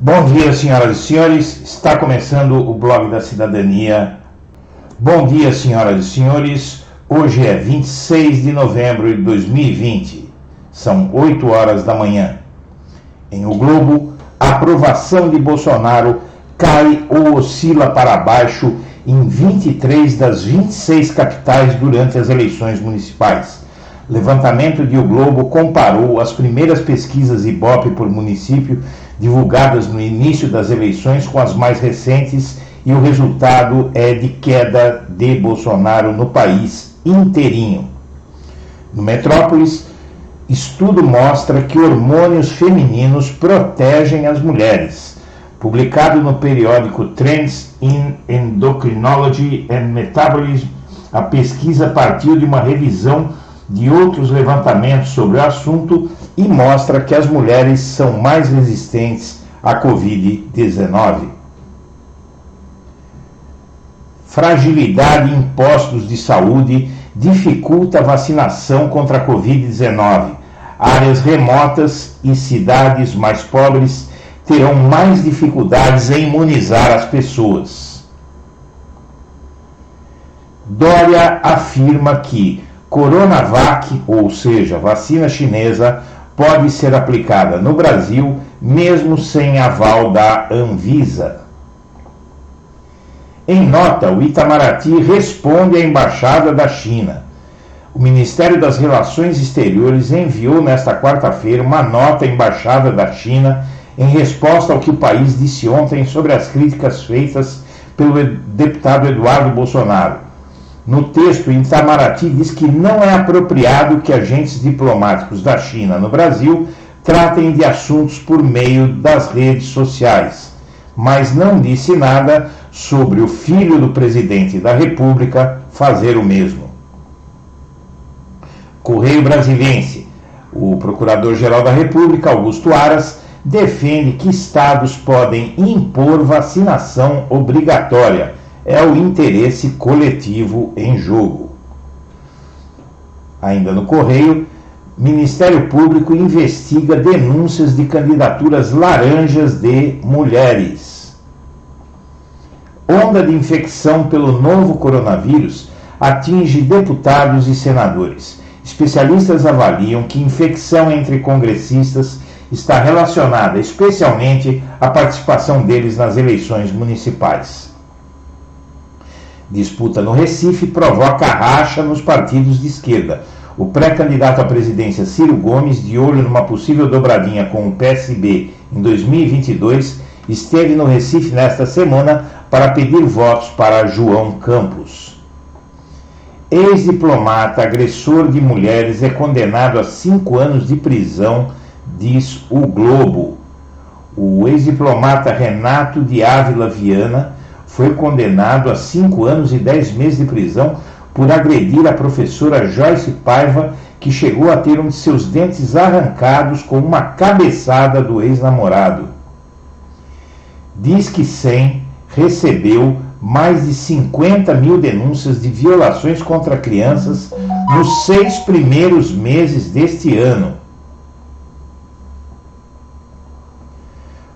Bom dia, senhoras e senhores. Está começando o Blog da Cidadania. Bom dia, senhoras e senhores. Hoje é 26 de novembro de 2020. São 8 horas da manhã. Em O Globo, a aprovação de Bolsonaro cai ou oscila para baixo em 23 das 26 capitais durante as eleições municipais. Levantamento de O Globo comparou as primeiras pesquisas Ibope por município divulgadas no início das eleições com as mais recentes e o resultado é de queda de Bolsonaro no país inteirinho. No Metrópolis, estudo mostra que hormônios femininos protegem as mulheres. Publicado no periódico Trends in Endocrinology and Metabolism, a pesquisa partiu de uma revisão de outros levantamentos sobre o assunto e mostra que as mulheres são mais resistentes à Covid-19. Fragilidade em postos de saúde dificulta a vacinação contra a Covid-19. Áreas remotas e cidades mais pobres terão mais dificuldades em imunizar as pessoas. Dória afirma que Coronavac, ou seja, vacina chinesa, pode ser aplicada no Brasil mesmo sem aval da Anvisa. Em nota, o Itamaraty responde à Embaixada da China. O Ministério das Relações Exteriores enviou nesta quarta-feira uma nota à Embaixada da China em resposta ao que o país disse ontem sobre as críticas feitas pelo deputado Eduardo Bolsonaro. No texto, o Itamaraty diz que não é apropriado que agentes diplomáticos da China no Brasil tratem de assuntos por meio das redes sociais, mas não disse nada sobre o filho do presidente da República fazer o mesmo. Correio Brasiliense. O Procurador-Geral da República, Augusto Aras, defende que estados podem impor vacinação obrigatória. É o interesse coletivo em jogo. Ainda no Correio, Ministério Público investiga denúncias de candidaturas laranjas de mulheres. Onda de infecção pelo novo coronavírus atinge deputados e senadores. Especialistas avaliam que infecção entre congressistas está relacionada especialmente à participação deles nas eleições municipais. Disputa no Recife provoca racha nos partidos de esquerda. O pré-candidato à presidência Ciro Gomes, de olho numa possível dobradinha com o PSB em 2022, esteve no Recife nesta semana para pedir votos para João Campos. Ex-diplomata agressor de mulheres é condenado a 5 anos de prisão, diz o Globo. O ex-diplomata Renato de Ávila Viana foi condenado a 5 anos e 10 meses de prisão por agredir a professora Joyce Paiva, que chegou a ter um de seus dentes arrancados com uma cabeçada do ex-namorado. Disque 100 recebeu mais de 50 mil denúncias de violações contra crianças nos 6 primeiros meses deste ano.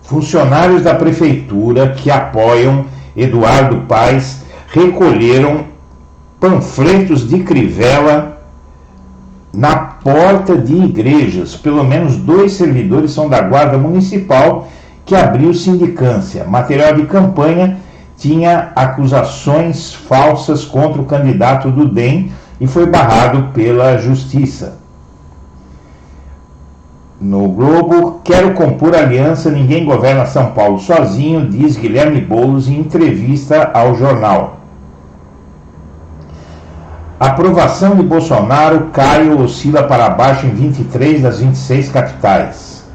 Funcionários da prefeitura que apoiam Eduardo Paes recolheram panfletos de Crivella na porta de igrejas. Pelo menos 2 servidores são da Guarda Municipal que abriu sindicância. Material de campanha tinha acusações falsas contra o candidato do DEM e foi barrado pela Justiça. No Globo, quero compor aliança, ninguém governa São Paulo sozinho, diz Guilherme Boulos em entrevista ao jornal. A aprovação de Bolsonaro cai ou oscila para baixo em 23 das 26 capitais.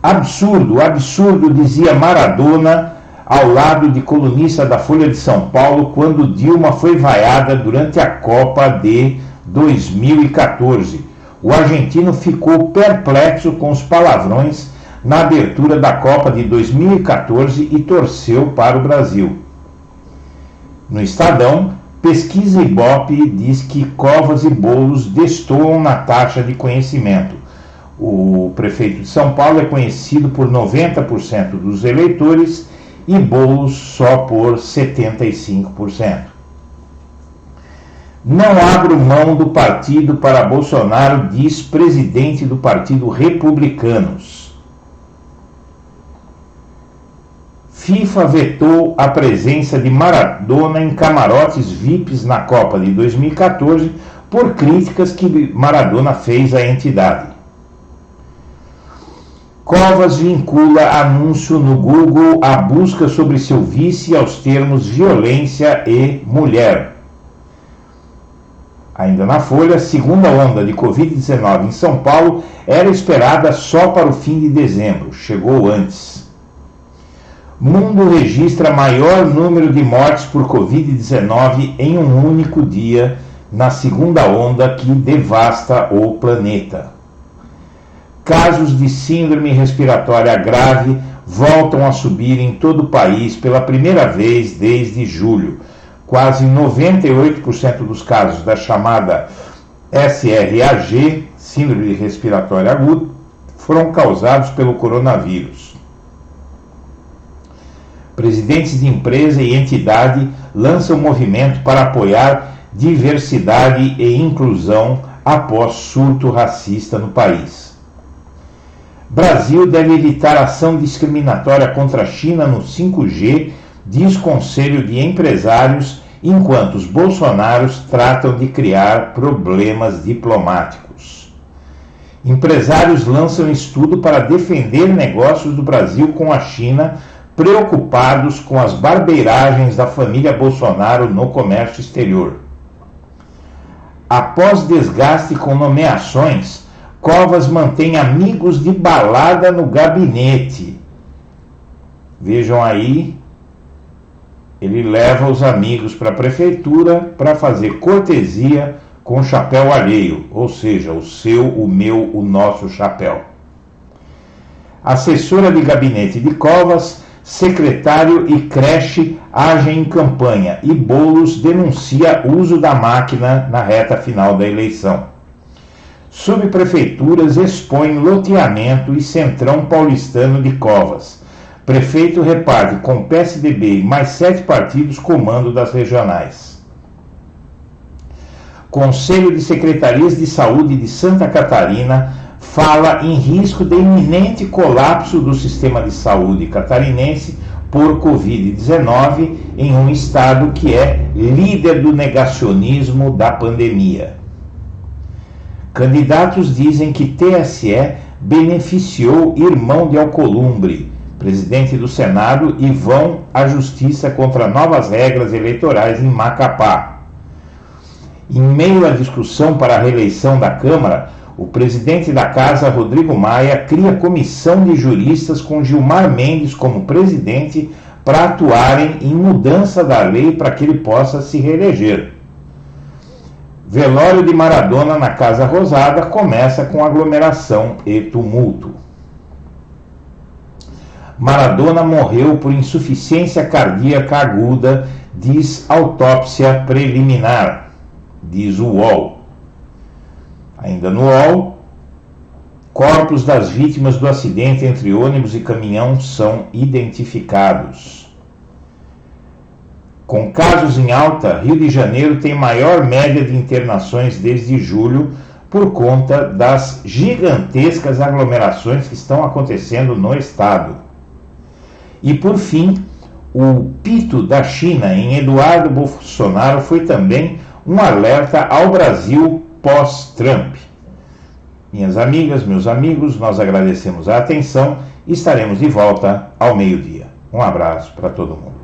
Absurdo, dizia Maradona ao lado de colunista da Folha de São Paulo quando Dilma foi vaiada durante a Copa de 2014. O argentino ficou perplexo com os palavrões na abertura da Copa de 2014 e torceu para o Brasil. No Estadão, pesquisa Ibope diz que Covas e Boulos destoam na taxa de conhecimento. O prefeito de São Paulo é conhecido por 90% dos eleitores e Boulos só por 75%. Não abro mão do partido para Bolsonaro, diz presidente do Partido Republicanos. FIFA vetou a presença de Maradona em camarotes VIPs na Copa de 2014 por críticas que Maradona fez à entidade. Covas vincula anúncio no Google à busca sobre seu vice aos termos violência e mulher. Ainda na Folha, segunda onda de Covid-19 em São Paulo era esperada só para o fim de dezembro. Chegou antes. Mundo registra maior número de mortes por Covid-19 em um único dia, na segunda onda que devasta o planeta. Casos de síndrome respiratória grave voltam a subir em todo o país pela primeira vez desde julho. Quase 98% dos casos da chamada SRAG, síndrome respiratória aguda, foram causados pelo coronavírus. Presidentes de empresa e entidade lançam movimento para apoiar diversidade e inclusão após surto racista no país. Brasil deve evitar ação discriminatória contra a China no 5G, diz Conselho de Empresários, enquanto os bolsonaros tratam de criar problemas diplomáticos. Empresários lançam estudo para defender negócios do Brasil com a China, preocupados com as barbeiragens da família Bolsonaro no comércio exterior. Após desgaste com nomeações, Covas mantém amigos de balada no gabinete. Vejam aí, ele leva os amigos para a prefeitura para fazer cortesia com chapéu alheio, ou seja, o seu, o meu, o nosso chapéu. Assessora de gabinete de Covas, secretário e creche agem em campanha e Boulos denuncia uso da máquina na reta final da eleição. Subprefeituras expõem loteamento e centrão paulistano de Covas. Prefeito reparte com PSDB e mais 7 partidos comando das regionais. Conselho de Secretarias de Saúde de Santa Catarina fala em risco de iminente colapso do sistema de saúde catarinense por Covid-19 em um estado que é líder do negacionismo da pandemia. Candidatos dizem que TSE beneficiou irmão de Alcolumbre, presidente do Senado, e vão à justiça contra novas regras eleitorais em Macapá. Em meio à discussão para a reeleição da Câmara, o presidente da Casa, Rodrigo Maia, cria comissão de juristas com Gilmar Mendes como presidente para atuarem em mudança da lei para que ele possa se reeleger. Velório de Maradona na Casa Rosada começa com aglomeração e tumulto. Maradona morreu por insuficiência cardíaca aguda, diz autópsia preliminar, diz o UOL. Ainda no UOL, corpos das vítimas do acidente entre ônibus e caminhão são identificados. Com casos em alta, Rio de Janeiro tem maior média de internações desde julho por conta das gigantescas aglomerações que estão acontecendo no estado. E por fim, o pito da China em Eduardo Bolsonaro foi também um alerta ao Brasil pós-Trump. Minhas amigas, meus amigos, nós agradecemos a atenção e estaremos de volta ao meio-dia. Um abraço para todo mundo.